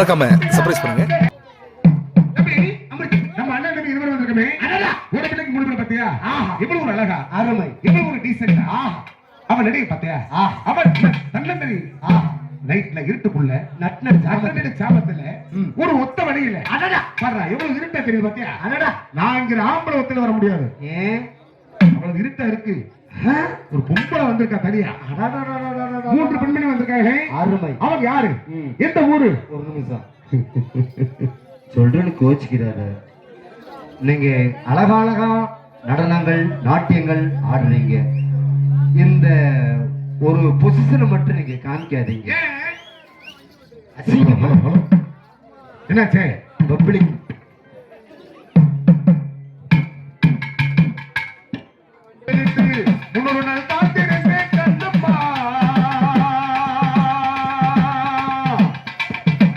மறக்காம சர்ப்ரைஸ் பண்ணுங்க. நம்ம அண்ணன் தம்பி இருவர் வந்திருக்கமே, ஒரு பிள்ளைக்கு மூணு பிள்ளை பாத்தியா? இவ்வளவு ஒரு அழகா, அருமை, இவ்வளவு ஒரு டீசென்டா அவன் நடிகை பாத்தியா? அவன் தன்னந்தனி நைட்ல இருட்டுக்குள்ள நட்டு சாபத்துல ஒரு ஒத்த வழியில பாடுறா, எவ்வளவு இருட்டா தெரியுது பாத்தியா? நான் இங்க ஆம்பளை ஒத்துல வர முடியாது, அவ்வளவு இருட்டா இருக்கு. ஒரு பொம்பளை வந்திருக்கா தனியா, மூன்று பெண்மணி வந்திருக்காங்க. அருமை. அவங்க யாரு, எந்த ஊரு? ஒரு நிமிஷம் சொல்றேன்னு கோச்சிக்கிறாரு. நீங்க அழகழகா நடனங்கள் நாட்டியங்கள் ஆடுறீங்க, இந்த ஒரு பொசிஷனை மட்டும் நீங்க காமிக்காதீங்க. அசிங்கமா என்னாச்சே? பப்ளிக் முன்னொரு நாள் காத்திருந்தே கண்ணம்மா,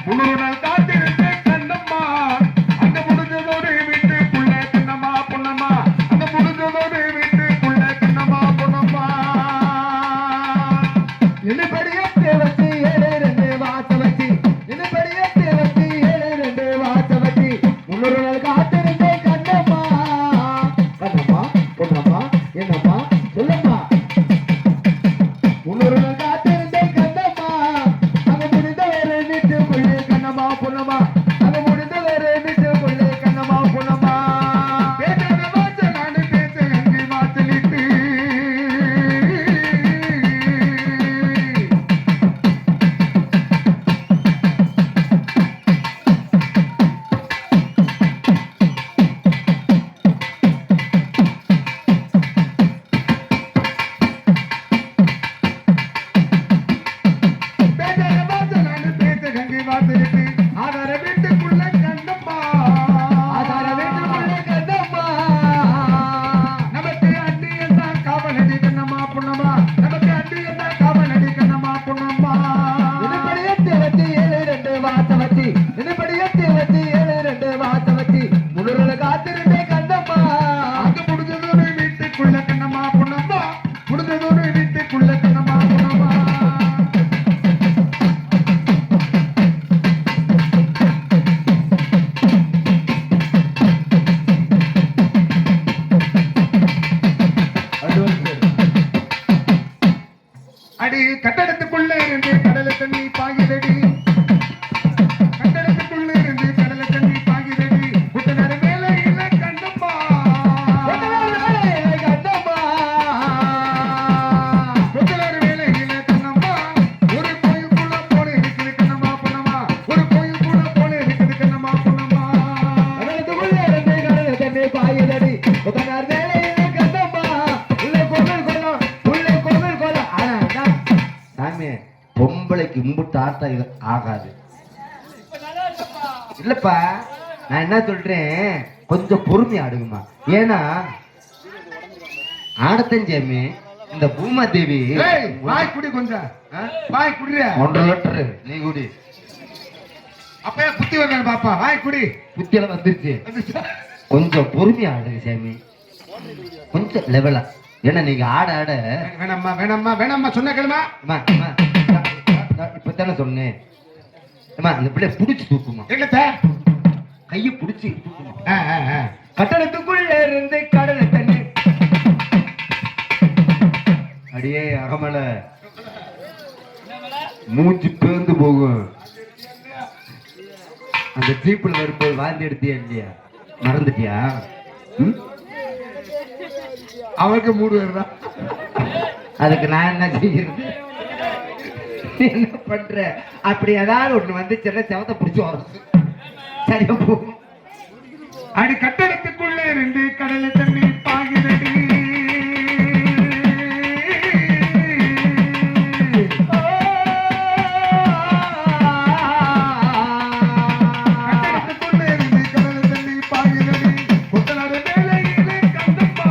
முன்னொரு நாள் காத்திருந்தே கண்ணம்மா, அங்க முடிஞ்சதோடு வீட்டுக்குள்ள கண்ணம்மா பொண்ணம்மா, அங்க முடிஞ்சதோடு வீட்டுக்குள்ள கண்ணம்மா பொண்ணம்மா. என்னபடியே தேவத்தி 7 வாச வச்சி, என்னபடியே தேவத்தி 7 வாச வச்சி, முன்னொரு நாள் காத்திருந்தே கண்ணம்மா, கண்ணம்மா பொண்ணம்மா என்னம்மா சொல்லம்மா, முன்னொரு நாள் காத்திருந்தே கண்ணம்மா, அங்க முடிந்த வேற வீட்டுக்குள்ளே கண்ணம்மா பொண்ணம்மா, அங்க முடிந்த வேற வீட்டுக்குள்ளே கண்ணம்மா பொண்ணம்மா. பேசாத வாச நானு பேச எங்கே வாசலிட்டு, பேசாத வாச நானு பேச எங்கே வாசலிட்டு, ஆதார வீட்டுக்குள்ள கண்ணம்மா, ஆதார வீட்டுக்குள்ளே கண்ணம்மா, நமக்கு அண்ணியதான் காவலடி கண்ணம்மா பொண்ணம்மா, நமக்கு அண்ணியதான் காவலடி கண்ணம்மா பொண்ணம்மா. என்னபடியே தேவத்தி 7 வாச வச்சி, என்னபடியே தேவத்தி 7 வாச வச்சி, முன்னொரு நாள் காத்திருந்தே கண்ணம்மா, அங்க முடிஞ்சதோடு வீட்டுக்குள்ள கண்ணம்மா பொண்ணம்மா, முடிஞ்சதோடு வீட்டுக்குள்ள கண்ணம்மா பொண்ணம்மா. அடி கட்டடத்துக்குள்ள இருந்து கடல தண்ணி பாயுதடி, கட்டடத்துக்குள்ள இருந்து கடல தண்ணி பாயுதடி, புத்தனர மேல இல்ல கண்ணம்மா, கண்ணம்மா, புத்தனர மேல இல்ல கண்ணம்மா, ஒரு கோயிலுக்குள்ள போல இருக்குது கண்ணம்மா பொண்ணம்மா, ஒரு கோயிலுக்குள்ள போல இருக்குது கண்ணம்மா பொண்ணம்மா. கடலுக்குள்ளே இருந்து கடல் தண்ணி பாயுதடி, உத்தனார் வேலையிலே கண்ணம்மா, உள்ளே கோவில் கொள்ளும், உள்ளே கோவில் கொள்ளும். ஆனா என்ன சாமி, பொம்பளைக்கு இம்புட்டு ஆட்டா இது ஆகாது இல்லப்பா. நான் என்ன சொல்றேன், கொஞ்சம் பொறுமையா ஆடுங்கம்மா. ஏன்னா ஆடத்தஞ்சாமி இந்த பூமா தேவி ஏய், வாய் குடி கொஞ்சம், வாய் குடியா? 1.5 லிட்டரு நீ குடி. அப்பயே புத்தி வந்தானே பாப்பா, வாய் குடி. புத்தியெல்லாம் வந்துருச்சு. கொஞ்சம் பொறுமையா ஆடுங்க சாமி, கொஞ்சம் லெவலா. ஏன்னா நீங்க ஆட ஆட வேணாம்மா வேணாம்மா வேணாம்மா சொன்ன கேளுமா. இப்பதானே சொன்னேன். அந்த பிள்ளை புடிச்சு தூக்குமா, என்னத்த கைய புடிச்சு தூக்குமா. கட்டடத்துக்குள்ள இருந்து கடலை தண்ணி அடியே அகமல மூச்சு பேர்ந்து போகும். அந்த ஜீப்ல வரும்போது வாந்தி எடுத்தியா இல்லையா, மறந்துட்டியா? அவருக்கு 3 பேர் தான். அதுக்கு நான் என்ன செய்யறது, என்ன பண்ற? அப்படி ஏதாவது ஒண்ணு வந்துச்சுன்னா செவத்தை பிடிச்சு வரும், சரியா போகும். அடி கட்டடத்துக்குள்ளே இருந்து கடலை தண்ணி பாயுதடி, கட்டடத்துக்குள்ளே இருந்து கடலை தண்ணி பாயுதடி, புத்தனர மேல இல்ல கண்ணம்மா,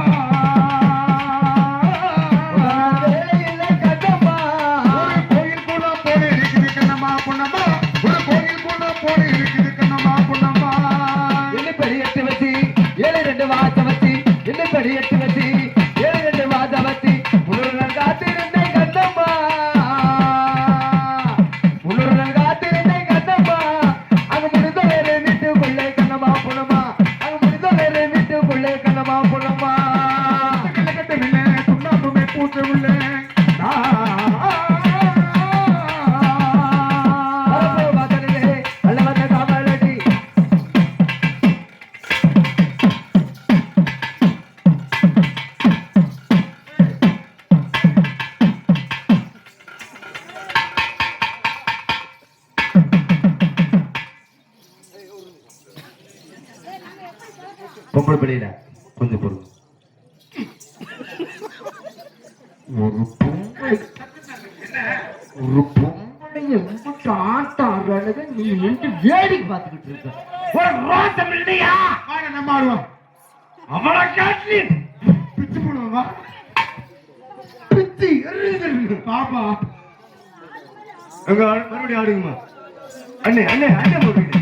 ஒரு கோயில் கூட போல இருக்குது கண்ணம்மா பொண்ணம்மா, ஒரு கோயில் கூட போல இருக்குது கண்ணம்மா பொண்ணம்மா. என்ன பெரிய வச்சு 7 வாச வச்சு, என்ன பெரிய வச்சு 7 வாச வச்சு, முன்னொரு நாள் காத்திருந்தே கண்ணம்மா, முன்னொரு நாள் காத்திருந்தே கண்ணம்மா, பொம்பளை பிள்ளையில கொஞ்சம் பொருள். ஒரு பொம்பளை எம்பிட்டு ஆட்டம் ஆடுறாங்க, நீ நின்று வேடிக்கை பார்த்துக்கிட்டு இருக்க. ஒரு ரோசம் இல்லையா? நம்ம ஆடுவோம். அவளை காட்டி பிச்சு போடுவா பிச்சு பாப்பா. அங்க மறுபடியும் ஆடுங்கம்மா. அண்ணே அண்ணே அண்ணே மறுபடியும்.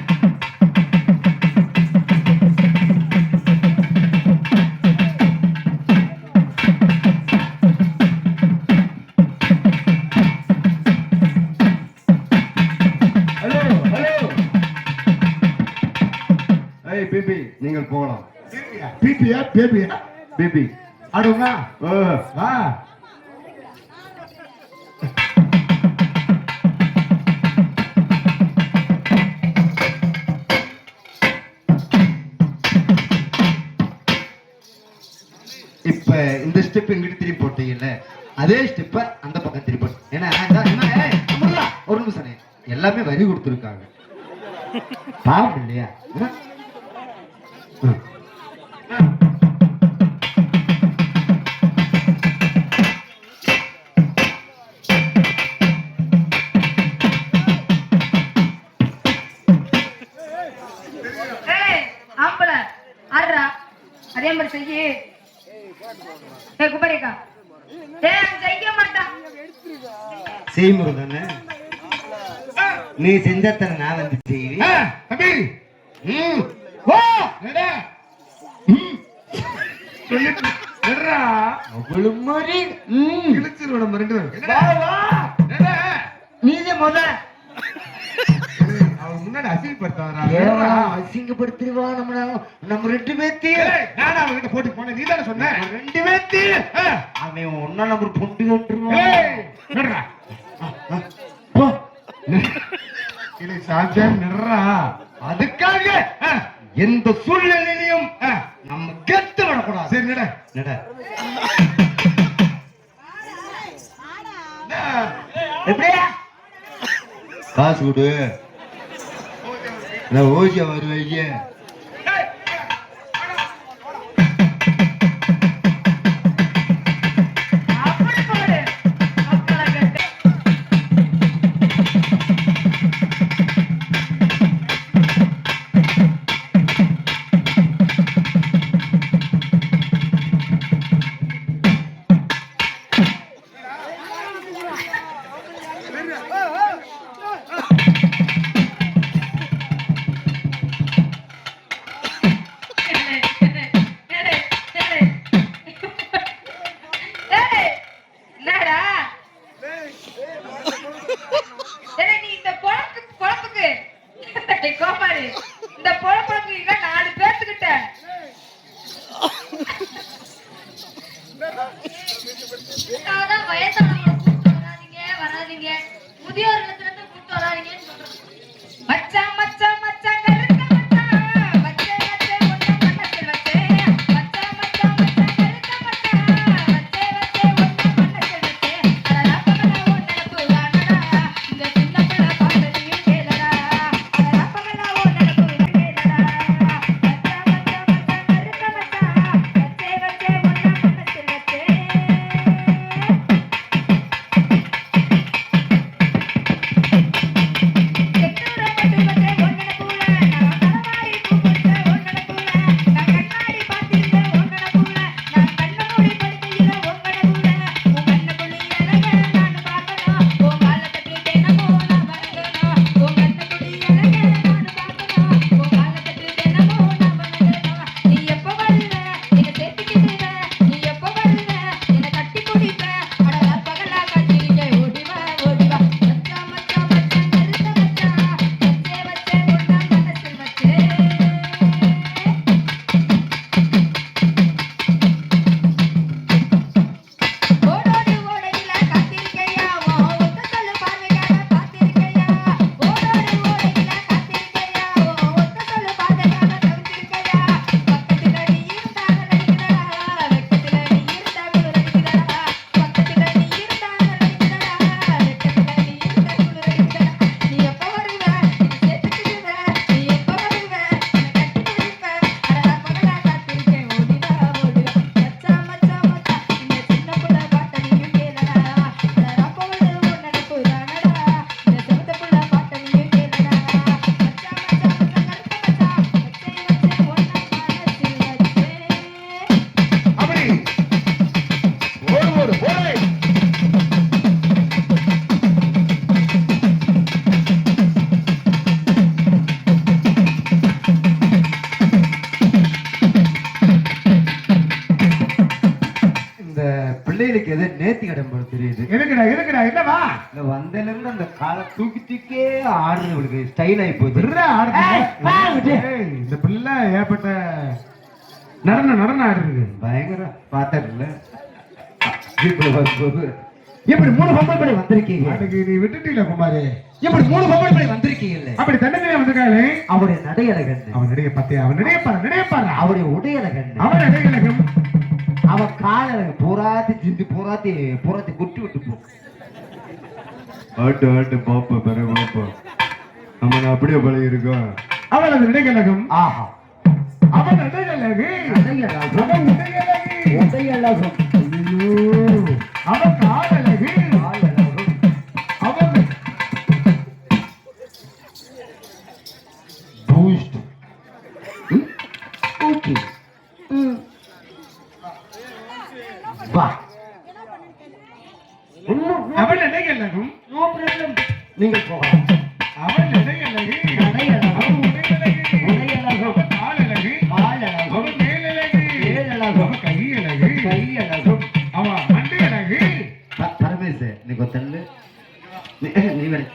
பேபி நீங்கள் போகலாம். பிபியா பேபியா பேபி ஆடுவா. வா இப்ப இந்த ஸ்டெப் எங்கிட்ட திருப்பி போட்டீங்கல்ல, அதே ஸ்டெப்ப அந்த பக்கம் திருப்பி போட்டு. ஏன்னா ஒரு நிமிஷம், எல்லாமே வரி கொடுத்துருக்காங்க, பாவம் இல்லையா? அதே மாதிரி செய்ய குபரிக்கா செய்ய மாட்டான். செய்முறை தானே நீ செஞ்சத்தனை நான் வந்து செய்வேன். தம்பி நீங்க முத அவன் முன்னாடி அசிங்கப்படுத்திடுவா. நம்ம ரெண்டு பேர்த்தையும் நானும் அவன்கிட்ட போட்டி போனேன். நீ தானே சொன்ன ரெண்டு பேர்த்தையும் அவன் ஒன்னா நம்ம பொண்டு கட்டுருவான். அதுக்காக எந்த சூழ்நிலையிலையும் நம்ம கெத்து விடக்கூடாது. சரி நட நட. எப்படியா காசு கொடு, நான் ஓசியா வருவேங்க. இடம் போல தெரியுது. எதுக்குடா என்னவா? இந்த வந்தல இருந்து அந்த காலை தூக்கிட்டே ஆடுறது இவளுக்கு ஸ்டைல் ஆகி போகுது. இந்த பிள்ளை ஏற்பட்ட நடனம் ஆடுறது பயங்கர பார்த்ததில்ல. இப்படி 3 பொம்பளை படி வந்திருக்கீங்க. அதுக்கு நீ விட்டுட்டீல குமாரே. இப்படி 3 பொம்பளை படி வந்திருக்கீங்கல்ல. அப்படி தன்னதிலே வந்திருக்காளே. அவருடைய நடையழகன், அவன் நடைய பத்தியா, அவன் நடைய பாரு. அவருடைய உடையழகன், அவன் நடையழகம், அவன் காலழகு பூராத்தி ஜிந்து பூராத்தி குட்டி விட்டு போ. ஆட்டு பாப்பா பெற பாப்பா நம்ம அப்படியே பழகி இருக்கோம். அவன் அந்த நடையழகம். ஆஹா, அவன் நடையழகு, அவன் உடையழகு, அவன் காலழகு, அவன் பூஸ்ட். ஓகே, வா. அவன் நடையழகும். நோ ப்ராப்ளம், நீங்க போகலாம். அவன் நடையழகு, அவன் உடையழகு, அவன் காலழகு, அவன் மேலழகு, அவன் கையழகு, அவன் மண்டையழகு. பரமேச நீ கொத்தல்லு, நீ விளை.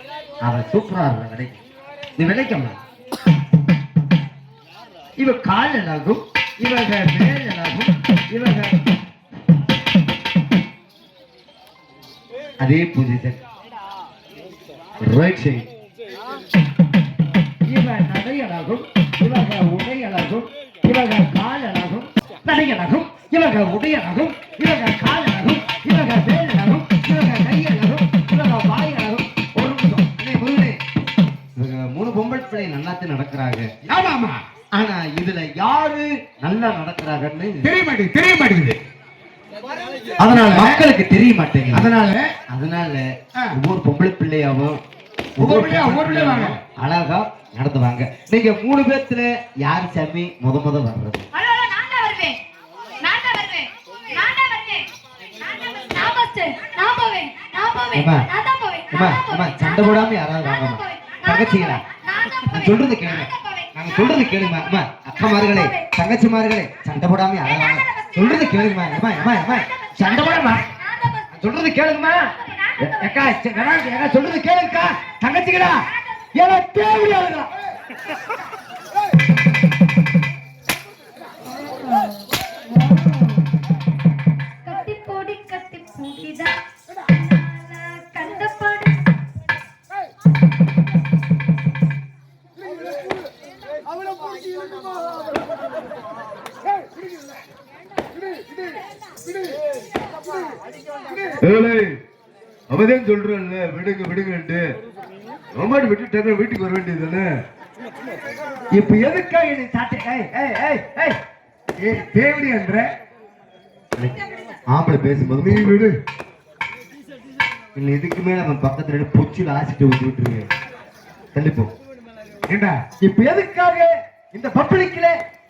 அவன் சூப்பரா விளை, நீ விளைக்கம்மா. இவ காலழகும், இவங்க மேலழகும், இவங்க அதே பொசிஷன் ரைட் சைடு. இவன் நடையழகும், இவங்க உடையழகும், இவங்க காலழகும், நடையழகும், இவங்க உடையழகும், இவங்க காலழகும், இவங்க மேலழகும், இவங்க கையழகும், இவங்க வாயழகும். ஒரு நிமிஷம், இவங்க 3 பொம்பளை பிள்ளை நல்லாத்து நடக்கிறாங்க. ஆமா, ஆனா இதுல யாரு நல்லா நடக்கிறாங்கன்னு தெரிய மாட்டேங்குது. அதனால மக்களுக்கு தெரிய மாட்டேங்குது. அதனால ஒவ்வொரு பொம்பளை பிள்ளையாவும் ஒவ்வொரு அழகா நடத்துவாங்க. நீங்க 3 பேத்துல யாரு சாமி முத வர்றது? சண்டை போடாம யாராவது வாங்கம்மா. தங்கச்சிங்களா, நான் சொல்றது கேளுங்க, நாங்க சொல்றது கேளுமா. அம்மா, அக்காமார்களே, தங்கச்சிமார்களே, சண்டை போடாம யாராவது வாங்க. சொல்றது கேளுங்கம்மா. சண்டை போடாம சொல்றது கேளுங்கம்மா. அக்கா சொல்றது கேளுங்கக்கா, தங்கச்சிங்களா, ஏன்னா தேவையாளுங்க. அவதான் சொல்றேன்ல, விடுங்க அம்மாடி விட்டு வீட்டுக்கு வர வேண்டியது. இப்ப எதுக்காக நீ தேவடி என்ற ஆம்பளை பேசும்போது நீ விடு. இல்ல இதுக்குமே நம்ம பக்கத்துல பொச்சில ஆசிட்டு விட்டுருங்க. கண்டிப்பா ஏண்டா இப்ப எதுக்காக இந்த பப்ளிக்ல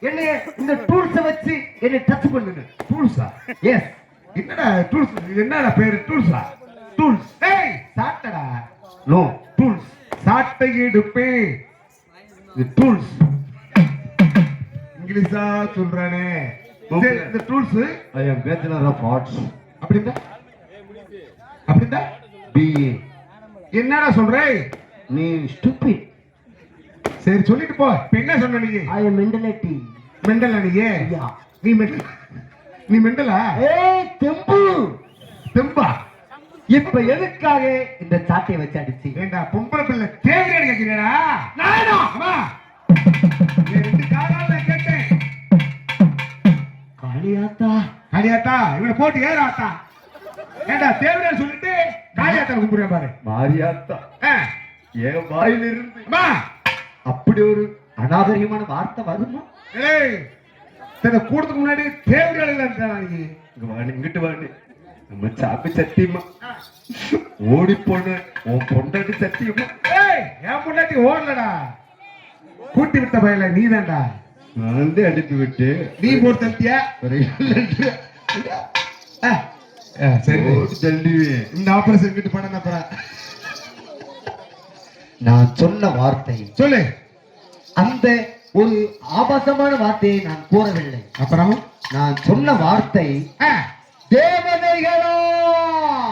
என்ன இந்த டூல்ஸ வச்சு என்ன டச் பண்ணுங்க? டூல்ஸா? எஸ். என்னடா டூல்ஸ்? என்னடா பேரு டூல்ஸா? டூல்ஸ். ஏய் சாட்டடா. No tools. சாட்டை எடுப்பே. இது டூல்ஸ். இங்கிலீஷா சொல்றானே. இந்த tools I am bachelor of arts. அப்படின்னா பிஏ. என்னடா சொல்றே? நீ ஸ்டூபிட். சரி சொல்லிட்டு போ. இப்ப என்ன சொன்ன நீ? ஐ அம் மெண்டலிட்டி. மெண்டலா நீ? நீ மெண்டலா? ஏய் தெம்பா. இப்ப எதுக்காக இந்த சாட்டை வச்சு அடிச்சு? ஏண்டா பொம்பளை பிள்ளை தேவையான கேக்குறீடா? நானா? அம்மா. ரெண்டு காலால கேட்டேன். காளியாத்தா இவனை போட்டு ஏறாத்தா. ஏண்டா தேவையான சொல்லிட்டு காளியாத்தா கும்பிடுறேன் பாரு. மாரியாத்தா. ஏன் வாயிலிருந்து அம்மா அப்படி ஒரு அநாகரிகமான வார்த்தை வருமா? ஏய் கூடத்துக்கு முன்னாடி தேவையான நீ இங்கிட்டு வாடி. நம்ம சாப்பி சத்தியமா ஓடி போன உன் பொண்டாட்டி சத்தியமா. ஏய் என் பொண்டாட்டி ஓடலடா, கூட்டி விட்ட பையல நீ தான்டா. நான் வந்து அடித்து விட்டு நீ போட்டு தட்டியா? சரி தள்ளி இந்த ஆபரேஷன் கிட்ட பண்ண அப்புறம் நான் சொன்ன வார்த்தை சொல்லு. அந்த ஒரு ஆபாசமான வார்த்தையை நான் கூறவில்லை. அப்புறம் நான் சொன்ன வார்த்தை தேவதைகளா?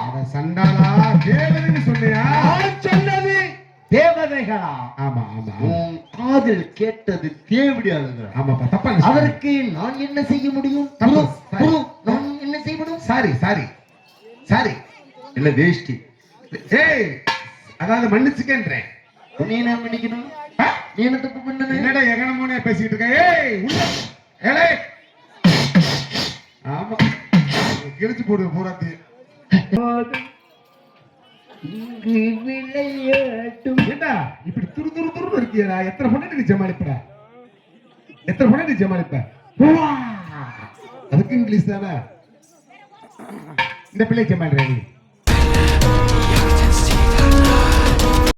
அட சண்டாளா, தேவதைன்னு சொன்னியா? நான் சொன்னது தேவதைகளா? ஆமா ஆமா உன் காதில் கேட்டது தேவடியாளர்கள். ஆமாப்பா, தப்பா அதற்கு நான் என்ன செய்ய முடியும்? தப்பு. குரு, நான் என்ன செய்ய முடியும்? சாரி சாரி சாரி இல்ல வேஷ்டி. ஏய், அதாவது மன்னிச்சுக்கன்றேன். நீ என்ன பண்ணிக்கணும்? நீ என்ன தப்பு பண்ணது? என்னடா எகனமோனே பேசிட்டு இருக்க? ஏய் உள்ள ஏலே. ஆமா, கிழிச்சு போடு பூராத்தி. இங்கு விளையாட்டும். ஏண்டா இப்படி துரு துரு துருன்னு இருக்கியடா? எத்தனை பொண்ணு நீ ஜமாளிப்ப? எத்தனை பொண்ணு நீ ஜமாளிப்ப? அதுக்கு இங்கிலீஷ் தானே. இந்த பிள்ளை ஜமாளிடுற நீ?